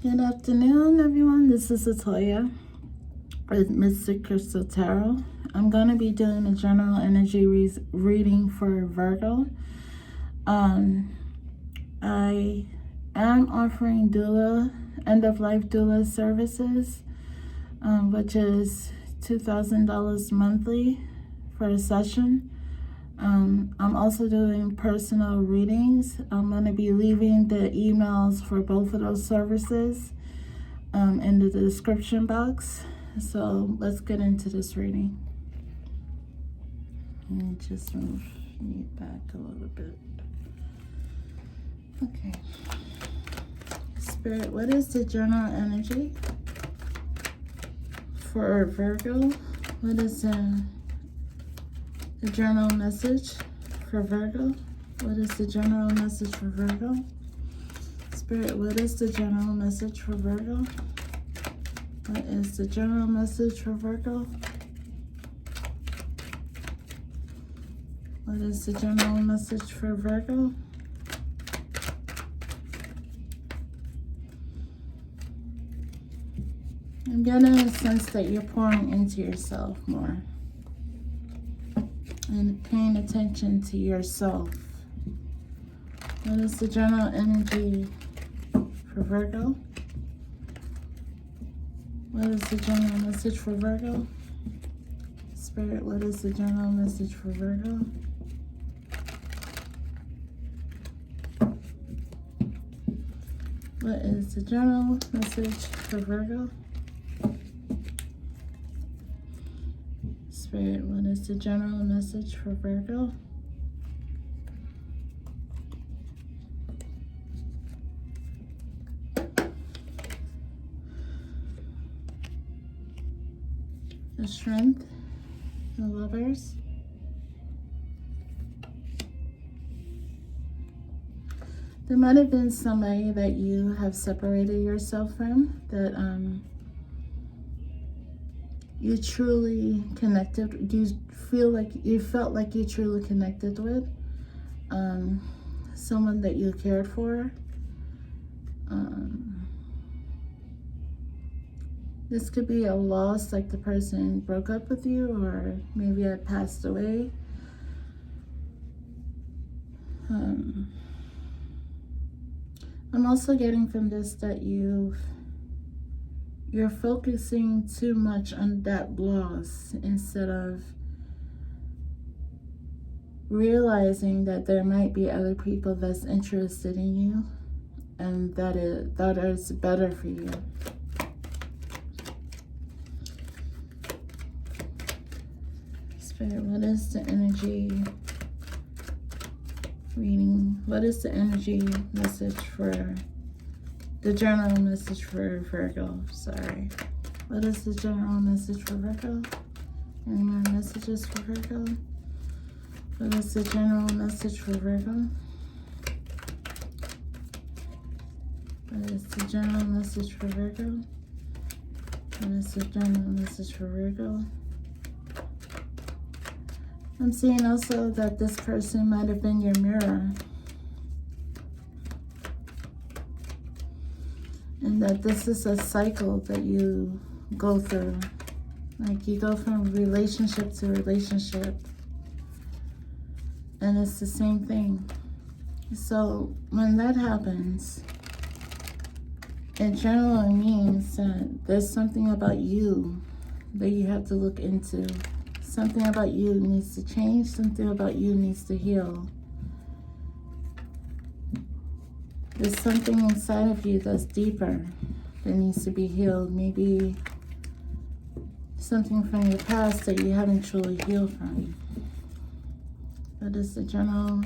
Good afternoon, everyone. This is Atoya with Mystic Crystal Tarot. I'm going to be doing a general energy reading for Virgo. I am offering end-of-life doula services, which is $2,000 monthly for a session. I'm also doing personal readings. I'm going to be leaving the emails for both of those services in the description box. So let's get into this reading. Let me just move me back a little bit. Okay. Spirit, what is the general energy for Virgo? What is the general message for Virgo? What is the general message for Virgo? Spirit, what is the general message for Virgo? What is the general message for Virgo? What is the general message for Virgo? I'm getting a sense that you're pouring into yourself more and paying attention to yourself. What is the general energy for Virgo? What is the general message for Virgo? Spirit, what is the general message for Virgo? What is the general message for Virgo? Spirit, what is the general message for Virgo? The Strength, the Lovers. There might have been somebody that you have separated yourself from, that you truly connected, you felt like you truly connected with, someone that you cared for. This could be a loss, like the person broke up with you, or maybe had passed away. I'm also getting from this that you're focusing too much on that loss instead of realizing that there might be other people that's interested in you and that is better for you. Spirit, what is the energy reading? What is the energy message for the general message for Virgo? Sorry. What is the general message for Virgo? Any more messages for Virgo? What is the general message for Virgo? What is the general message for Virgo? What is the general message for Virgo? I'm seeing also that this person might have been your mirror. And that this is a cycle that you go through. Like you go from relationship to relationship. And it's the same thing. So when that happens, it generally means that there's something about you that you have to look into. Something about you needs to change. Something about you needs to heal. There's something inside of you that's deeper that needs to be healed. Maybe something from your past that you haven't truly healed from. What is the general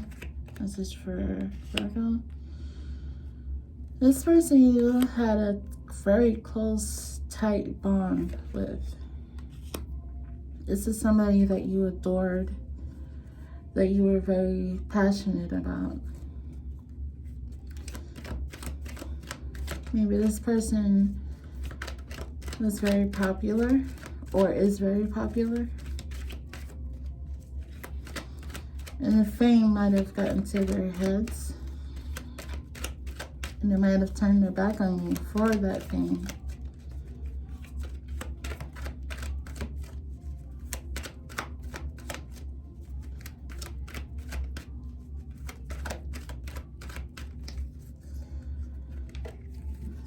message for Virgo? This person you had a very close, tight bond with. This is somebody that you adored, that you were very passionate about. Maybe this person was very popular or is very popular. And the fame might have gotten to their heads. And they might have turned their back on you for that thing.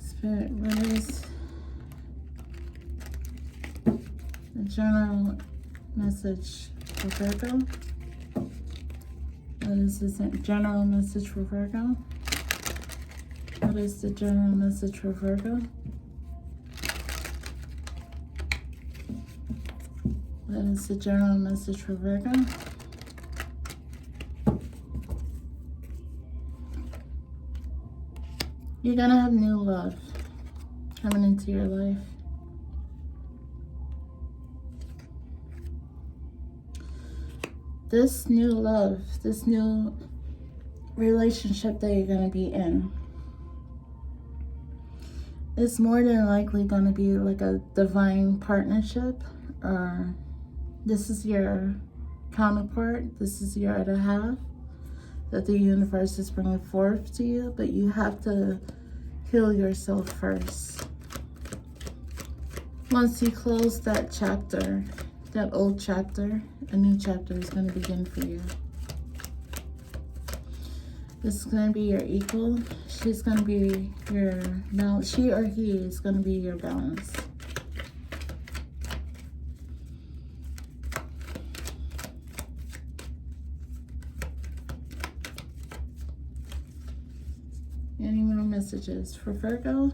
Spirit, what is the general message for Virgo? What is the general message for Virgo? What is the general message for Virgo? What is the general message for Virgo? You're gonna have new love coming into your life. This new love, this new relationship that you're gonna be in, it's more than likely going to be like a divine partnership, or this is your counterpart, this is your other half that the universe is bringing forth to you, but you have to heal yourself first. Once you close that chapter, that old chapter, a new chapter is going to begin for you. This is going to be your equal. She's going to be your balance. She or he is going to be your balance. Any more messages for Virgo?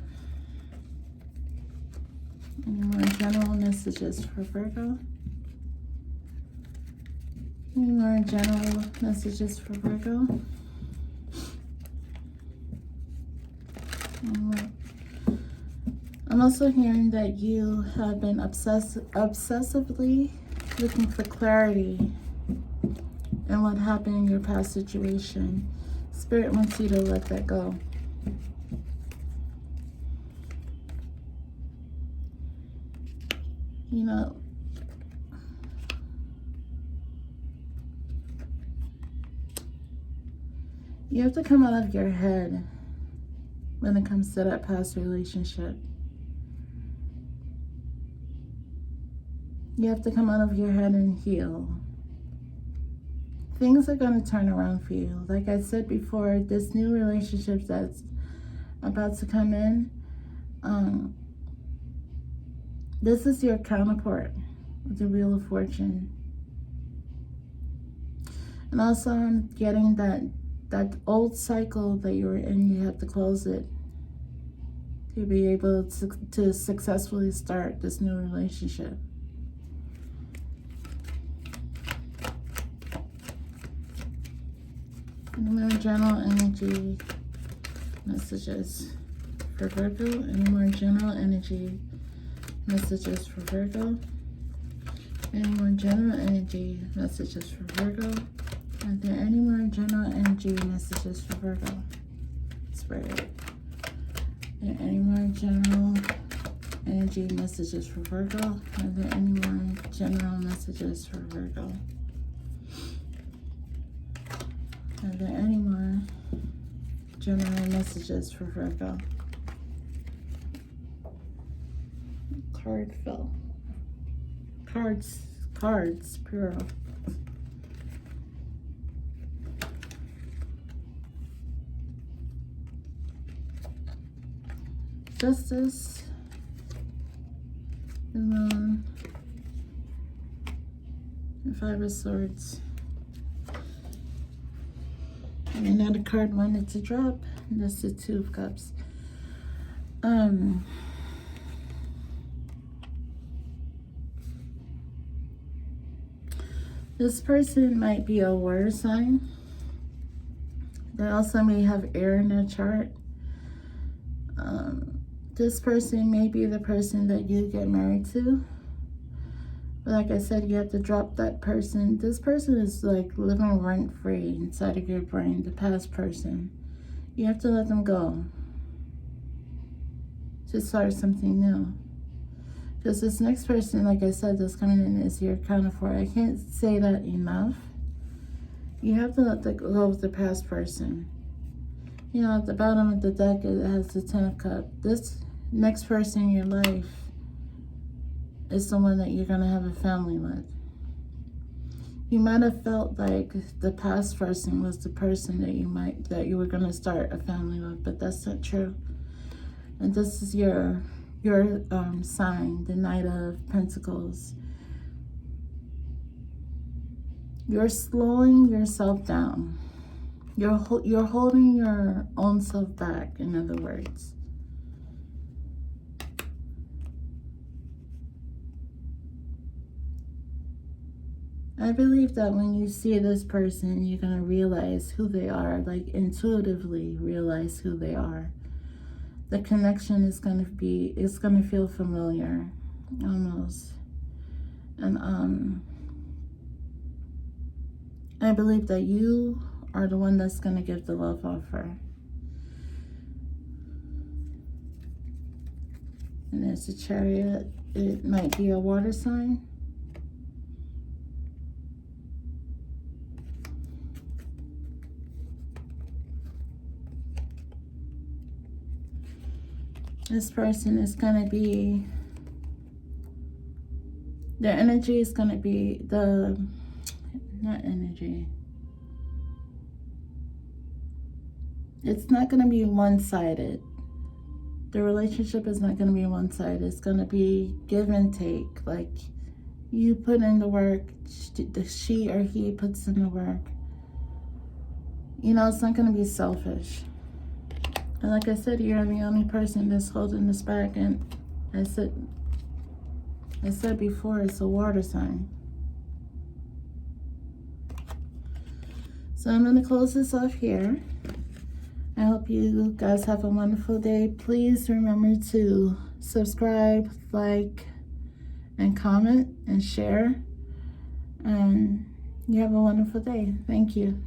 Any more general messages for Virgo? Any more general messages for Virgo? I'm also hearing that you have been obsessively looking for clarity in what happened in your past situation. Spirit wants you to let that go. You know, you have to come out of your head when it comes to that past relationship. You have to come out of your head and heal. Things are going to turn around for you. Like I said before, this new relationship that's about to come in, this is your counterpart with the Wheel of Fortune. And also I'm getting that old cycle that you were in, you have to close it to be able to successfully start this new relationship. Any more general energy messages for Virgo? Any more general energy messages for Virgo? Any more general energy messages for Virgo? Are there any more general energy messages for Virgo? Spirit. Are there any more general energy messages for Virgo? Are there any more general messages for Virgo? Are there any more general messages for Virgo? Card fell. Cards, plural. Justice. The Moon. And Five of Swords. And another card wanted to drop, and that's the Two of Cups. This person might be a water sign. They also may have air in their chart. This person may be the person that you get married to. But like I said, you have to drop that person. This person is like living rent-free inside of your brain, the past person. You have to let them go to start something new. Because this next person, like I said, that's coming in is your counterpart. I can't say that enough. You have to let go of the past person. You know, at the bottom of the deck, it has the Ten of Cups. This next person in your life is someone that you're going to have a family with. You might have felt like the past person was the person that you were going to start a family with, but that's not true. And this is your sign, the Knight of Pentacles. You're slowing yourself down. You're holding your own self back, in other words. I believe that when you see this person, you're going to realize who they are, like intuitively realize who they are. The connection is going to feel familiar, almost. And I believe that you are the one that's going to give the love offer. And there's a Chariot. It might be a water sign. This person is going to be, their energy is going to be it's not going to be one-sided. The relationship is not going to be one-sided. It's going to be give and take. Like, you put in the work, she or he puts in the work. You know, it's not going to be selfish. And like I said, you're the only person that's holding this back. And I said before, it's a water sign. So I'm going to close this off here. I hope you guys have a wonderful day. Please remember to subscribe, like, and comment, and share. And you have a wonderful day. Thank you.